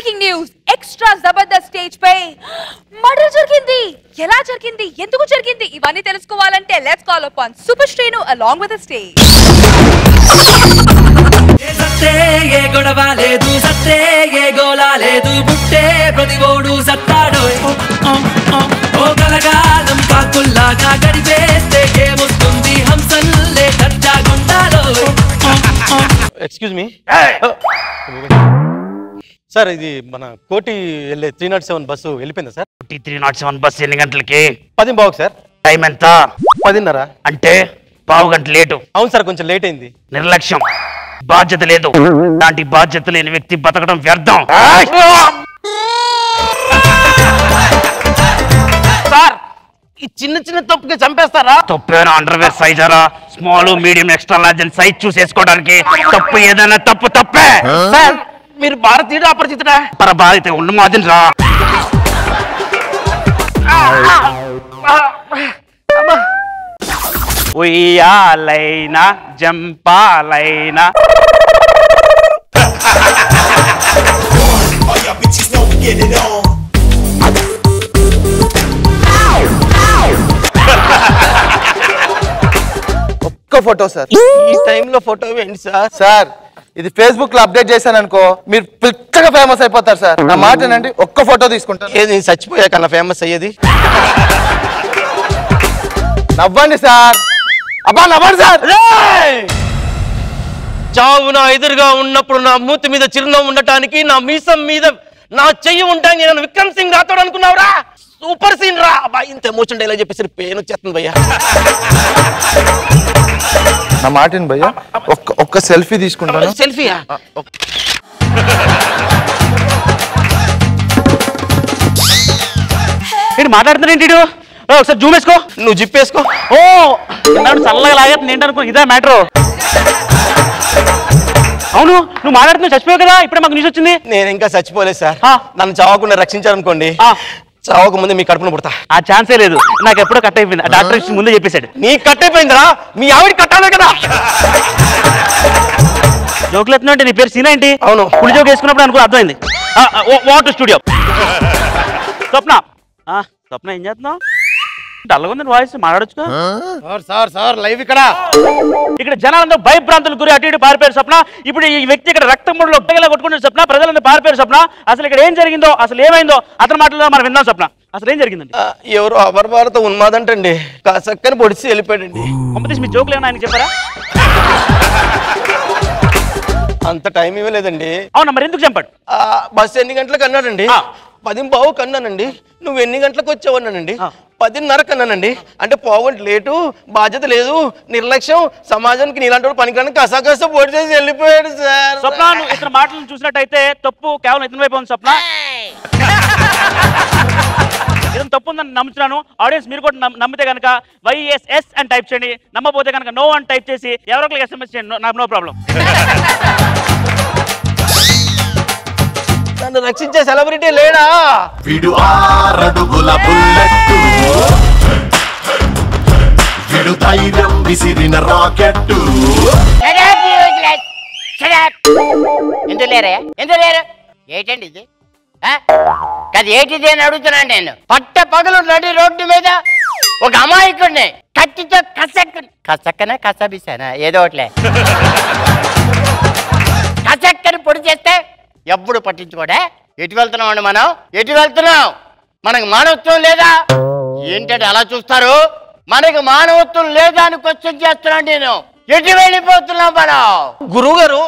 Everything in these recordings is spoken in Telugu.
Breaking news extra Jabardasth stage పై మర్డర్ జరిగింది. ఎలా జరిగింది, ఎందుకు జరిగింది, ఇవన్నీ తెలుసుకోవాలంటే let's call upon super Srinu along with the stage. సత్తే ఏ గొడవ లేదు, సత్తే ఏ గోలా లేదు, బుట్టే ప్రతివోడు సత్తాడోయ్. ఓ కలగాలం కాకుల్లాగా గడిపేస్తే ఏమొస్తుంది, హంసల్లే దర్జాగుండాలోయ్. ఎక్స్క్యూజ్ మీ సార్, ఇది మన కోటి వెళ్ళే 307 బస్సు వెళ్ళిపోయిందా సార్? 307 బస్సు ఎన్ని గంటలకి? 10 సార్. టైం ఎంత? 10:30. అంటే పావు గంట లేటు. అవును సార్, కొంచెం లేట్ అయింది. నిర్లక్ష్యం, బాధ్యత లేదు. లాంటి బాధ్యత లేని వ్యక్తి బతకడం వ్యర్థం. సార్, ఈ చిన్న చిన్న తప్పుకి చంపేస్తారా? తప్పేనా? అండర్వేర్ సైజారా? స్మాల్, మీడియం, ఎక్స్ట్రా లార్జ్ అని సైజ్ చూసేసుకోవడానికి. తప్పు ఏదైనా తప్పు తప్పే. సార్, మీరు భారతీయుడు అపరిచితుడా? పరబాధిత ఉండు మాదిన్ రా. ఉయ్యాలైనా జంపాలైనా ఒక్క ఫోటో సార్. ఈ టైంలో ఫోటో ఏంటి సార్? సార్, ఇది ఫేస్బుక్ లో అప్డేట్ చేశాను అనుకో, మీరు పిచ్చగా ఫేమస్ అయిపోతారు సార్. నా మాట ఏనండి, ఒక్క ఫోటో తీసుకుంటాను. ఏది చచ్చిపోయాకన్నా ఫేమస్ అయ్యేది? నవ్వండి సార్. అబ్బా నవ్వండి సార్. చావు నా ఎదురుగా ఉన్నప్పుడు నా మూతి మీద చిరునవ్వు ఉండటానికి, నా మీసం మీద నా చెయ్యి ఉంటాను. నేను విక్రమ్ సింగ్ రాథోడ్ అనుకున్నావురా? సూపర్ సీన్ రా. అబ్బా, ఇంత ఎమోషన్ డైలాగ్ చెప్పేసి పెయిన్ వచ్చేస్తుంది భయ్యా. నా మాటని భయ్యా, ఒక్క సెల్ఫీ తీసుకుంటాను. సెల్ఫీయా? ఏంటి మాట్లాడుతున్నాడు ఏంటి? ఒకసారి జూమ్ వేసుకో. నువ్వు జిప్పేసుకో. ఓ చల్లగా లాగేస్తుంది ఏంటనుకో, ఇదే మ్యాటర్. అవును, నువ్వు మాట్లాడుతున్నావు, చచ్చిపోయావు కదా, ఇప్పుడే మాకు న్యూస్ వచ్చింది. నేను ఇంకా చచ్చిపోలేదు సార్. నన్ను చావకుండా రక్షించారనుకోండి, చావక ముందే మీ కడుపున పుడతా. ఆ ఛాన్సే లేదు. నాకు ఎప్పుడో కట్ అయిపోయింది. డాక్టర్ ముందే చెప్పేశాడు. నీకు కట్ అయిపోయిందిరా? మీ ఆవిడ కట్టాలి కదా. జోకులు ఎత్తున్నా నీ పేరు సీనా ఏంటి? అవును, పులి జోక్ వేసుకున్నప్పుడు అనుకో అర్థమైంది. What studio. స్వప్న, స్వప్న ఏం చేస్తున్నావు? డల్గా ఉంది వాయిస్, మాట్లాడొచ్చుగా. సార్ లైవ్ ఇక్కడ జనాలందరూ భయభ్రాంతులు గురి అటు ఇటు పారిపోయారు స్వప్న. ఇప్పుడు ఈ వ్యక్తి ఇక్కడ రక్తం ముడులో ఒట్టగలా కొట్టుకుంటున్న స్వప్న. ప్రజలందరూ పారిపోయారు స్వప్న. అసలు ఇక్కడ ఏం జరిగిందో, అసలు ఏమైందో అతని మాటల్లో మనం విందాం స్వప్న. అసలు ఏం జరిగిందండి? ఎవరు అపరభారత ఉన్మాదంటండి, చక్కని పొడిచి వెళ్ళిపోయాడండి. కంపెనీస్ మీ జోకులు ఏమన్నా ఆయన చెప్పారా? అంత టైం ఇవ్వలేదండి. అవునా, మరి ఎందుకు చంపాడు? బస్సు ఎన్ని గంటలకు అన్నాడండి? 10:15 అన్నానండి. నువ్వు ఎన్ని గంటలకు వచ్చావన్నానండి? 10:30 అన్నానండి. అంటే పావుగంట లేటు, బాధ్యత లేదు, నిర్లక్ష్యం, సమాజానికి నీలాంటి పనికిరాని కసాకస పోటీ చేసి వెళ్ళిపోయాడు సార్. స్వప్న, నువ్వు ఇతర మాటలను చూసినట్టయితే తప్పు కేవలం ఇతని వైపు ఉంది స్వప్న. ఇతను తప్పు ఉందని నమ్ముతున్నాను. ఆడియన్స్ మీరు కూడా నమ్మితే కనుక YSS అని టైప్ చేయండి. నమ్మపోతే కనుక నో అని టైప్ చేసి ఎవరో SMS చేయండి. నాకు నో ప్రాబ్లం. నన్ను రక్షించే సెలబ్రిటీ లేడా? వీడు 6 అడుగుల బుల్లెట్టు, వీడు ధైర్యం విసిరిన రాకెట్టు. ఎందుకు లేరా? ఎందుకు లేరు? ఏంటండి ఇది? అది ఏంటిది అని అడుగుతున్నాను నేను. పట్ట పగలు నడి రోడ్డు మీద ఒక అమాయకుడిని కత్తితో కసక్కన కసబిసానా ఏదో ఒకట్లే కసక్కని పొడి చేస్తే ఎప్పుడు పట్టించుకోడే. ఎటు వెళ్తున్నాం అండి మనం? ఎటు వెళ్తున్నాం? మనకు మానవత్వం లేదా? ఏంటంటే అలా చూస్తారు? మనకు మానవత్వం లేదా అని క్వశ్చన్ చేస్తున్నాను నేను. ఎటు వెళ్ళిపోతున్నాం మనం? గురువు గారు,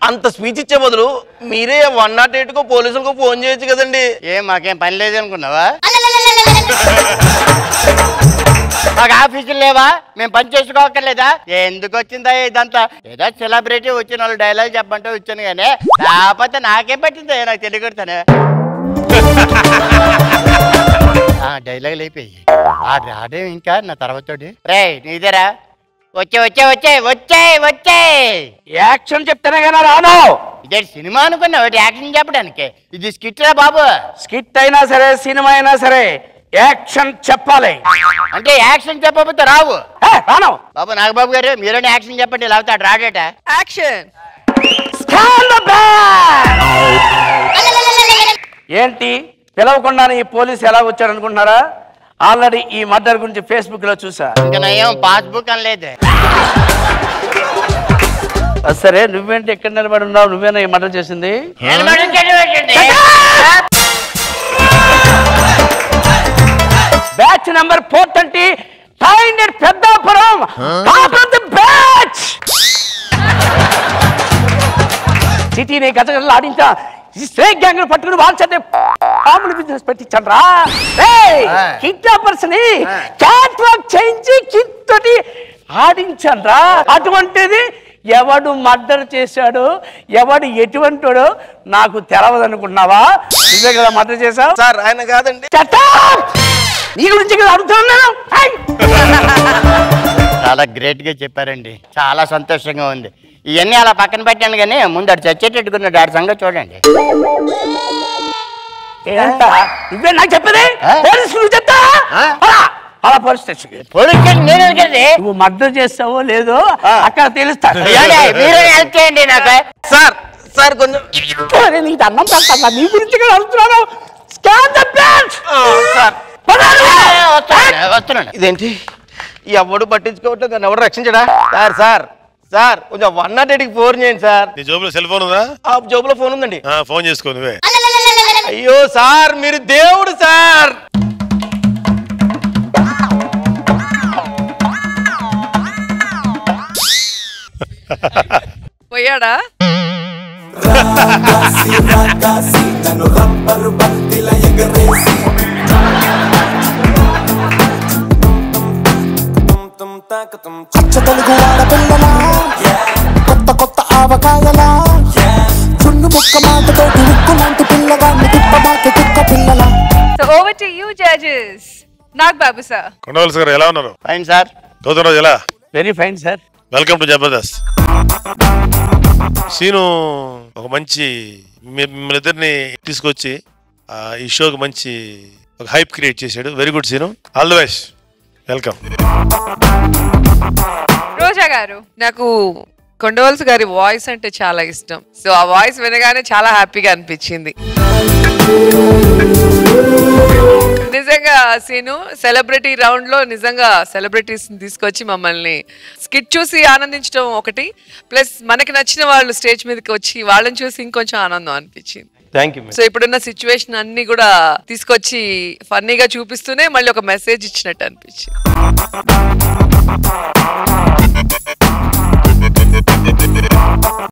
అంత స్పీచ్ ఇచ్చే బదులు మీరే 108కో పోలీసులకు ఫోన్ చేయొచ్చు కదండి. ఏం మాకేం పని లేదు అనుకున్నావా? మాకు ఆఫీసులు లేవా? మేము పని చేసుకోకర్లేదా? ఎందుకు వచ్చిందా ఇదంతా? ఏదో సెలబ్రిటీ వచ్చిన వాళ్ళు డైలాగ్ చెప్పంటే వచ్చాను కానీ, లేకపోతే నాకేం పట్టిందా? నాకు తెలియకూడతాను. డైలాగులు అయిపోయి రాడే ఇంకా నా తర్వాత రే నీదేరా. వచ్చే వచ్చే వచ్చే వచ్చే వచ్చే యాక్షన్ చెప్తానే కదా రాను. ఇదే సినిమా అనుకున్నా, యాక్షన్ చెప్పడానికి. ఇది స్కిట్ రా బాబు. స్కిట్ అయినా సరే, సినిమా అయినా సరే యాక్షన్ చెప్పాలి. అంటే యాక్షన్ చెప్పకపోతే రావు. రాను బాబు నాగబాబు గారు, మీరేనే యాక్షన్ చెప్పండి, లేకపోతే రాడేట. యాక్షన్. ఏంటి పిలవకుండానే ఈ పోలీసు ఎలా వచ్చాడు అనుకుంటున్నారా? ఆల్రెడీ ఈ మర్డర్ గురించి ఫేస్బుక్ లో చూసా. ఇంకా నయం పాస్బుక్ అని లేదు. సరే నువ్వేంటి ఎక్కడ నిలబడి ఉన్నావు? నువ్వేనా ఈ మర్డర్ చేసింది? Batch number 430 find it Peddapuram top of the batch. సిటీని గజగజలు ఆడించా ఈ స్నేక్ గ్యాంగ్ పట్టుకుని వాల్చండి పాముల బిజినెస్ పెట్టించాను రా. కిడ్నాపర్స్ ని క్యాట్ వాక్ చేయించి కిడ్ తోటి ఆడించాను రా. అటువంటిది ఎవడు మర్డర్ చేశాడు, ఎవడు ఎటువంటివాడో నాకు తెలవదనుకున్నావా? నువ్వే కదా మర్డర్ చేశావు. సార్ ఆయన కాదండి. నీ గురించి కదా అడుగుతున్నాను. చాలా గ్రేట్ గా చెప్పారండి, చాలా సంతోషంగా ఉంది. ఇవన్నీ అలా పక్కన పెట్టాను కానీ ముందు అటు చచ్చేటట్టుకున్నాడు, ఆడి సంగతి చూడండి. నువ్వే నాకు చెప్పేది? నువ్వు చెప్తా అలా పోలీస్ స్టేషన్ నువ్వు మర్డర్ చేస్తావో లేదో అక్కడ తెలుస్తాను. మీరే హెల్ప్ చేయండి నాకు. సార్ సార్ కొంచెం నీకు అన్నం పెడతా, నీ గురించి కదా అడుగుతున్నాను. వస్తున్నాను. ఇదేంటి ఎవడు పట్టించుకోవట్లేదు, దాన్ని ఎవడు రక్షించడా? సార్ సార్ సార్ కొంచెం 108కి ఫోన్ చేయండి సార్. నీ జోబులో సెల్ ఫోన్ ఉందా? ఆ జోబులో ఫోన్ ఉందండి. ఫోన్ చేసుకో నువ్వే. అయ్యో సార్ మీరు దేవుడు సార్. పోయాడా? తెలుగు ఆడపిల్లలా కొత్త కొత్త ఆవకాయలా చున్ను ముక్క మాటతోటి ఉక్కు లాంటి పిల్లగాన్ని తిప్పమాకి కుక్క పిల్లలా. So over to you judges. Nag Babu sir. Kondavalasa గారు ఎలా ఉన్నారు? Fine sir. గౌతమ్ ఎలా? Very fine sir. Welcome to Jabardasth. Seenu ఒక మంచి మిమ్మల్ని ఇద్దరిని తీసుకొచ్చి ఈ షోకి మంచి ఒక హైప్ క్రియేట్ చేశాడు. Very good Seenu, all the best, welcome. Roja గారు. నాకు కొండవలసి గారి వాయిస్ అంటే చాలా ఇష్టం. సో ఆ వాయిస్ వినగానే చాలా హ్యాపీగా అనిపించింది. నిజంగా సీను సెలబ్రిటీ రౌండ్ లో నిజంగా సెలబ్రిటీస్ తీసుకొచ్చి మమ్మల్ని స్కిట్ చూసి ఆనందించడం ఒకటి, ప్లస్ మనకి నచ్చిన వాళ్ళు స్టేజ్ మీదకి వచ్చి వాళ్ళని చూసి ఇంకొంచెం ఆనందం అనిపించింది. సో ఇప్పుడున్న సిచ్యువేషన్ అన్ని కూడా తీసుకొచ్చి ఫన్నీగా చూపిస్తూనే మళ్ళీ ఒక మెసేజ్ ఇచ్చినట్టు అనిపించింది.